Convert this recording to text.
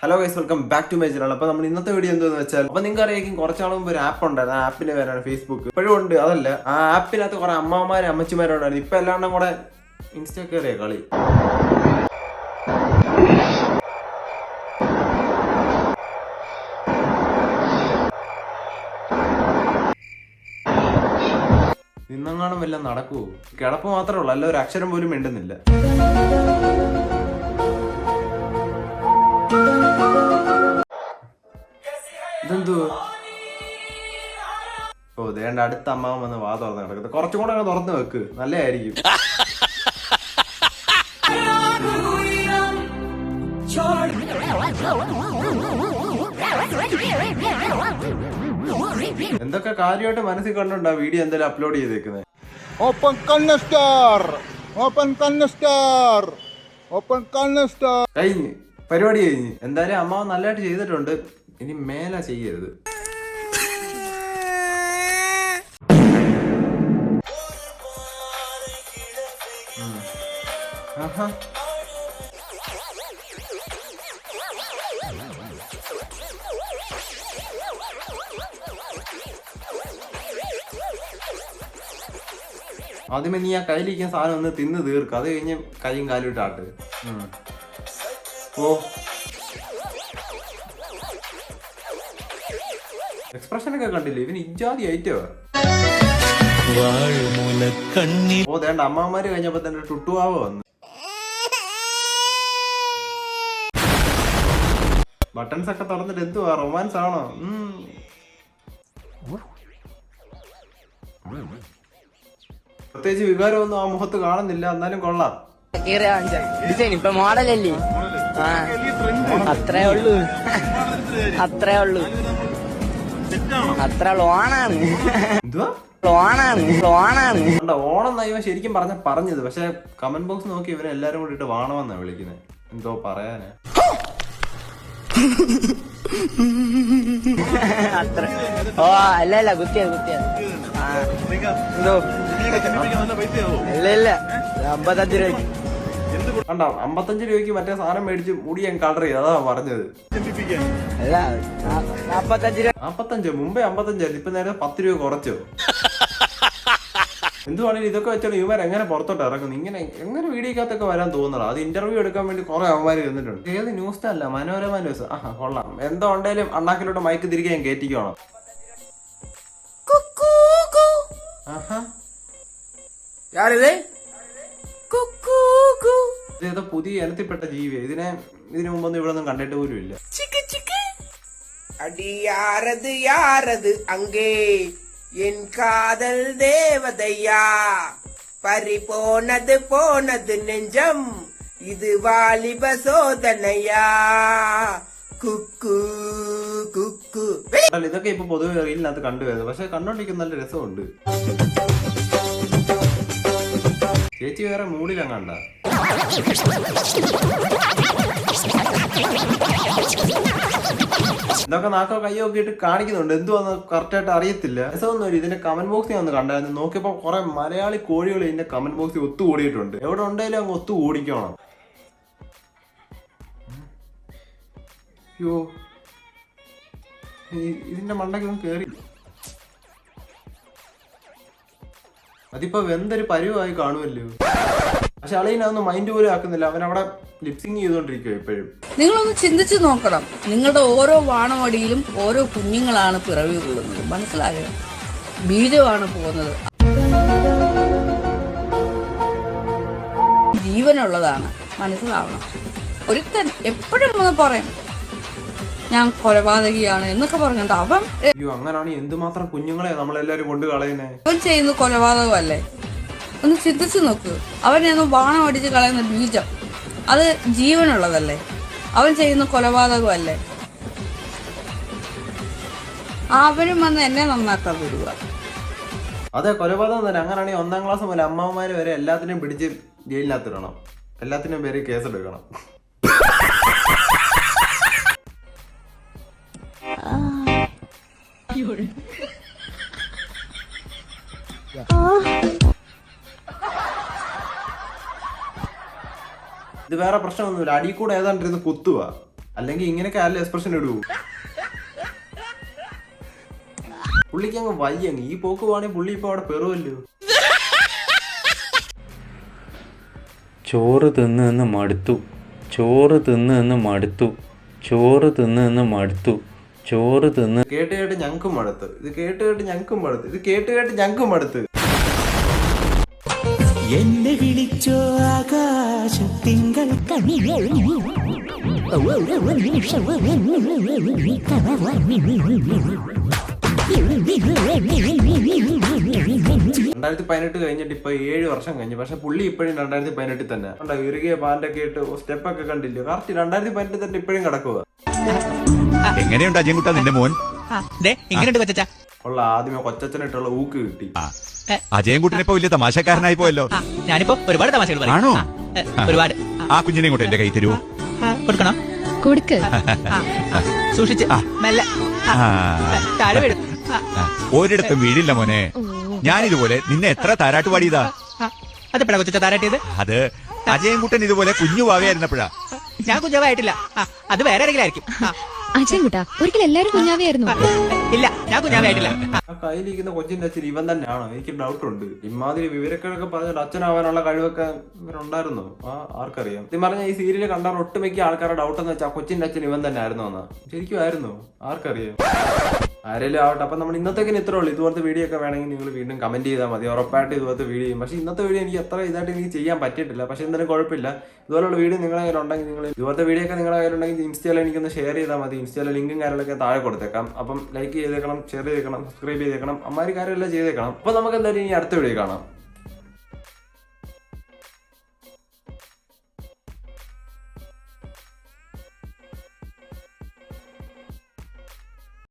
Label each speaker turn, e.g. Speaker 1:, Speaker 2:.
Speaker 1: Hello guys, welcome back to my channel. അപ്പോൾ നമ്മൾ ഇന്നത്തെ വീഡിയോ എന്താണെന്ന് വെച്ചാൽ, അപ്പോൾ നിങ്ങൾക്ക് അറിയാം കുറച്ച് നാൾ മുമ്പ് ഒരു ആപ്പ് ഉണ്ടായിരുന്നു. ആ ആപ്പിന്റെ പേരാണ് ഫേസ്ബുക്ക്. ഇപ്പോഴും ഉണ്ട്. അതല്ല, ആ ആപ്പിനകത്ത് കുറെ അമ്മമാരും അമ്മച്ചിമാരും ഉണ്ടായിരുന്നു. ഇപ്പൊ എല്ലാവരും കൂടെ ഇൻസ്റ്റ കയറിയ കളി. നിന്നെങ്ങാനും വല്ല നടക്കുവോ? കിടപ്പ് മാത്രമേ ഉള്ളൂ, അല്ല ഒരു അക്ഷരം പോലും മിണ്ടുന്നില്ല. ഇതെന്തോ? ഓ, ദേണ്ട അടുത്ത അമ്മാവൻ വന്ന് വാ തുറന്ന് കിടക്കുന്നത്. കുറച്ചും കൂടെ അങ്ങ് തുറന്ന് വെക്ക്, നല്ലതായിരിക്കും. എന്തൊക്കെ കാര്യമായിട്ട് മനസ്സിൽ കണ്ടുണ്ടാ വീഡിയോ എന്തായാലും അപ്ലോഡ് ചെയ്തേക്കുന്നത്.
Speaker 2: ഓപ്പൺ
Speaker 1: കഴിഞ്ഞ് പരിപാടി കഴിഞ്ഞ്. എന്തായാലും അമ്മാവൻ നല്ലതായിട്ട് ചെയ്തിട്ടുണ്ട്. ഇനി മേല ചെയ്യരുത്. ആദ്യമേ നീ ആ കയ്യിലിരിക്കുന്ന സാധനം ഒന്ന് തിന്ന് തീർക്ക്. അത് കഴിഞ്ഞ് കൈയും കാലും ഇട്ടാട്ട്. ഓ, എക്സ്പ്രഷൻ ഒക്കെ കണ്ടില്ലേ? ഇവന് ഇജാതി ഐറ്റോ. ഓ, ദേണ്ട അമ്മമാര് കഴിഞ്ഞപ്പോ തന്നെ ടുട്ടുവാവ വന്നു. ബട്ടൺസ് ഒക്കെ തുറന്നിട്ട് എന്തുവാ, റൊമാൻസ് ആണോ? പ്രത്യേകിച്ച് വികാരമൊന്നും ആ മുഖത്ത് കാണുന്നില്ല, എന്നാലും കൊള്ളാം.
Speaker 3: ഇപ്പൊ മോഡലല്ലേ? അത്രേ ഉള്ളൂ. ഓണാണ്.
Speaker 1: എന്തുവാ ഓണം ഇവൻ ശരിക്കും പറഞ്ഞത്. പക്ഷെ കമന്റ് ബോക്സ് നോക്കി ഇവരെ എല്ലാരും കൂടിയിട്ട് വാണമെന്നാ വിളിക്കുന്നത്. എന്തോ പറയാനാ.
Speaker 3: ഓ അല്ല കുത്തിയത് എന്തോ ഇല്ല 55 രൂപയ്ക്ക്.
Speaker 1: കണ്ടോ, 55 രൂപയ്ക്ക് മറ്റേ സാധനം മേടിച്ച് മുടി ഞാൻ കളർ ചെയ്ത്. അതാ പറഞ്ഞത്.
Speaker 3: അല്ല 45 രൂപ.
Speaker 1: 55 മുമ്പേ 55 ഇപ്പൊ നേരെ 10 രൂപ കുറച്ചോ? എന്തുവാണെങ്കിലും ഇതൊക്കെ വെച്ചാൽ ഇവർ എങ്ങനെ പുറത്തോട്ട് ഇറങ്ങുന്നു? എങ്ങനെ വീഡിയോക്കകത്തൊക്കെ വരാൻ തോന്നണം? അത് ഇന്റർവ്യൂ എടുക്കാൻ വേണ്ടി കുറെ അവന്മാര് വന്നിട്ടുണ്ട്. ഏത് ന്യൂസ് അല്ല, മനോരമ ന്യൂസ്. കൊള്ളാം. എന്തോ ഉണ്ടെങ്കിലും അണ്ണാക്കിലോട്ട് മൈക്ക് തിരികെ ഞാൻ കയറ്റിക്കോണം. ഇതേതോ പുതിയ ഇനത്തിൽപ്പെട്ട ജീവി. ഇതിനു മുമ്പൊന്നും ഇവിടെ ഒന്നും കണ്ടിട്ട് പോലും ഇല്ല.
Speaker 4: யாரது அங்கே என் காதல் தேவதையா பறி போனது நெஞ்சம் இது வாலிப சோதனையா കുക്കു കുക്കു.
Speaker 1: ഇതൊക്കെ ഇപ്പൊ പൊതുവെ റീലിനകത്ത് കണ്ടുവരുന്നത്. പക്ഷെ കണ്ടോണ്ടിരിക്കുന്ന നല്ല രസമുണ്ട്. ചേച്ചി വേറെ മൂഡിലങ്ങണ്ട. ഇതൊക്കെ നാക്കോ കയ്യോ ഒക്കെ ഇട്ട് കാണിക്കുന്നുണ്ട്. എന്തുവാന്ന് കറക്റ്റായിട്ട് അറിയത്തില്ല. രസമൊന്നുമില്ല. ഇതിന്റെ കമന്റ് ബോക്സിൽ വന്ന് കണ്ടായിരുന്നു. നോക്കിയപ്പോ കുറെ മലയാളി കോഴികൾ ഇതിന്റെ കമന്റ് ബോക്സിൽ ഒത്തുകൂടിയിട്ടുണ്ട്. എവിടെ ഉണ്ടെങ്കിലും അങ്ങ് ഒത്തുകൂടിക്കണം. അയ്യോ, ഇതിന്റെ മണ്ടയ്ക്കൊന്നും കേറി. അതിപ്പോ വെന്തൊരു പരുവായി കാണുമല്ലോ. പക്ഷെ അളിയനൊന്നും മൈൻഡ് പോലും ആക്കുന്നില്ല. അവനവിടെ ലിപ്സിങ് ചെയ്തോണ്ടിരിക്കുക ഇപ്പോഴും.
Speaker 5: നിങ്ങളൊന്ന് ചിന്തിച്ചു നോക്കണം. നിങ്ങളുടെ ഓരോ വാണമടിയിലും ഓരോ കുഞ്ഞുങ്ങളാണ് പിറവി കൊള്ളുന്നത്. മനസ്സിലായോ? ബീജമാണ് പോകുന്നത്. ജീവനുള്ളതാണ്. മനസ്സിലാവണം. ഒരുത്തൻ എപ്പോഴും ഒന്ന് പറയും ഞാൻ കൊലപാതകിയാണ് എന്നൊക്കെ പറഞ്ഞിട്ട് അവൻ
Speaker 1: അങ്ങനാണ്. എന്തുമാത്രം കുഞ്ഞുങ്ങളെ നമ്മളെല്ലാരും കൊണ്ട് കളയുന്നേ.
Speaker 5: അവൻ ചെയ്യുന്ന കൊലപാതകമല്ലേ? ഒന്ന് ചിന്തിച്ചു നോക്ക്. അവനെയൊന്ന് ബാണം അടിച്ച് കളയുന്ന ബീജം അത് ജീവനുള്ളതല്ലേ? അവൻ ചെയ്യുന്ന കൊലപാതകമല്ലേ? അവരും വന്ന് എന്നെ നന്നാക്കാൻ വിടുക.
Speaker 1: അതെ, കൊലപാതകം തന്നെ. അങ്ങനെയാണെങ്കിൽ 1ാം ക്ലാസ് മുതൽ അമ്മമാര് വരെ എല്ലാത്തിനും പിടിച്ച് ജയിലിനകത്തിടണം. എല്ലാത്തിനും പേര് കേസെടുക്കണം. ഇത് വേറെ പ്രശ്നമൊന്നുമില്ല. അടി കൂടെ ഏതാണ്ടിരുന്ന് കുത്തുക. അല്ലെങ്കിൽ ഇങ്ങനെയൊക്കെ ആരും എക്സ്പ്രഷൻ ഇടൂ. പുള്ളിക്ക് അങ്ങ് വയ്യങ്ങ് ഈ പോക്ക് പോവാണെങ്കിൽ പുള്ളി ഇപ്പൊ അവിടെ പെറുമല്ലോ.
Speaker 2: ചോറ് തിന്ന് മടുത്തു, ചോറ് തിന്ന് മടുത്തു, ചോറ് തിന്ന് മടുത്തു, ചോറ് തിന്ന്.
Speaker 1: കേട്ട് കേട്ട് ഞങ്ങൾക്കും മടുത്ത്, ഇത് കേട്ട് കേട്ട് ഞങ്ങൾക്കും മടുത്ത്, ഇത് കേട്ട് കേട്ട് ഞങ്ങൾക്കും മടുത്ത്.
Speaker 6: എന്നെ വിളിച്ചോ ആകാശത്തിങ്കൾ
Speaker 1: രണ്ടായിരത്തി 18 കഴിഞ്ഞിട്ട് ഇപ്പൊ 7 വർഷം കഴിഞ്ഞു. പക്ഷെ പുള്ളി ഇപ്പോഴും 2018 തന്നെ ഇറുകിയ പാൻറ്റൊക്കെ ഇട്ട് സ്റ്റെപ്പൊക്കെ കണ്ടില്ലേ, കറക്റ്റ് 2018 തന്നെ ഇപ്പോഴും കിടക്കുക.
Speaker 7: എങ്ങനെയുണ്ട് അജയൻകുട്ടാ നിന്റെ മോൻ?
Speaker 6: എങ്ങനെയുണ്ട് കൊച്ചാ?
Speaker 1: ഉള്ള ആദ്യമേ കൊച്ചച്ഛനായിട്ടുള്ള ഊക്ക് കിട്ടി.
Speaker 7: അജയൻകുട്ടനിപ്പോ വലിയ തമാശക്കാരനായി പോയല്ലോ.
Speaker 6: ഞാനിപ്പോ ഒരുപാട് തമാശകൾ പറയും.
Speaker 7: ആണോ?
Speaker 6: ഒരുപാട്.
Speaker 7: ആ കുഞ്ഞിനെ കൊണ്ട് എന്റെ കൈ തരുമോ?
Speaker 6: കൊടുക്കണം. കൊടുക്ക്. സൂക്ഷിച്ച് മെല്ലെ താഴെ വീഴും.
Speaker 7: ഒരിടത്തും വീടില്ല മോനെ. ഞാനിതുപോലെ നിന്നെ എത്ര താരാട്ട് പാടിയതാ.
Speaker 6: അതെപ്പോഴാ കൊച്ചാ താരാട്ടിയത്?
Speaker 7: അത് അജയൻകുട്ടൻ ഇതുപോലെ കുഞ്ഞു വാവയായിരുന്നപ്പോഴാ.
Speaker 6: ഞാൻ കുഞ്ഞാവായിട്ടില്ല. അത് വേറെ ആരെങ്കിലും ആയിരിക്കും.
Speaker 8: അജയൻകുട്ടാ ഒരിക്കലും എല്ലാരും കുഞ്ഞാവയായിരുന്നു.
Speaker 6: ഇല്ല, ഞാൻ കുഞ്ഞാവായിട്ടില്ല.
Speaker 1: ആ കയ്യിലിരിക്കുന്ന കൊച്ചിന്റെ അച്ഛൻ ഇവൻ തന്നെയാണോ? എനിക്ക് ഡൗട്ട് ഉണ്ട്. ഇമാതിരി വിവരക്കേടൊക്കെ പറഞ്ഞിട്ട് അച്ഛനാവാനുള്ള കഴിവൊക്കെ ഇവരുണ്ടായിരുന്നോ? ആർക്കറിയാം. ഇത് പറഞ്ഞ ഈ സീരിയൽ കണ്ടാൽ ഒട്ടുമിക്ക ആൾക്കാരുടെ ഡൗട്ട് എന്ന് വെച്ചാൽ കൊച്ചിന്റെ അച്ഛൻ ഇവൻ തന്നെ ആയിരുന്നോ എന്നാ. ശരിക്കും ആയിരുന്നോ? ആർക്കറിയാം. ആരെങ്കിലും ആവട്ടെ. അപ്പൊ നമ്മൾ ഇന്നത്തേക്കിന് ഇത്രേ ഉള്ളൂ. ഇതുപോലത്തെ വീഡിയോ ഒക്കെ വേണമെങ്കിൽ നിങ്ങൾ വീണ്ടും കമന്റ് ചെയ്താൽ മതി. ഉറപ്പായിട്ട് ഇതുപോലത്തെ വീഡിയോ ചെയ്യും. പക്ഷേ ഇന്നത്തെ വീഡിയോ എനിക്ക് അത്ര ഇതായിട്ട് എനിക്ക് ചെയ്യാൻ പറ്റിയിട്ടില്ല. പക്ഷെ എന്തായാലും കുഴപ്പമില്ല. ഇതുപോലുള്ള വീഡിയോ നിങ്ങളുടെ കയ്യിലുണ്ടെങ്കിൽ നിങ്ങൾ ഇതുപോലത്തെ വീഡിയോ ഒക്കെ നിങ്ങളുടെ കയ്യിലുണ്ടെങ്കിൽ ഇൻസ്റ്റയിൽ എനിക്കൊന്ന് ഷെയർ ചെയ്താൽ മതി. ഇൻസ്റ്റയിലെ ലിങ്കും കാര്യങ്ങളൊക്കെ താഴെ കൊടുത്തേക്കാം. അപ്പം ലൈക്ക് ചെയ്തേക്കണം, ഷെയർ ചെയ്തേക്കണം, സബ്സ്ക്രൈബ് ചെയ്തേക്കണം, അമ്മാരി കാര്യമെല്ലാം ചെയ്തേക്കണം. അപ്പൊ നമുക്ക് എന്തായാലും ഇനി അടുത്ത വീഡിയോ കാണാം.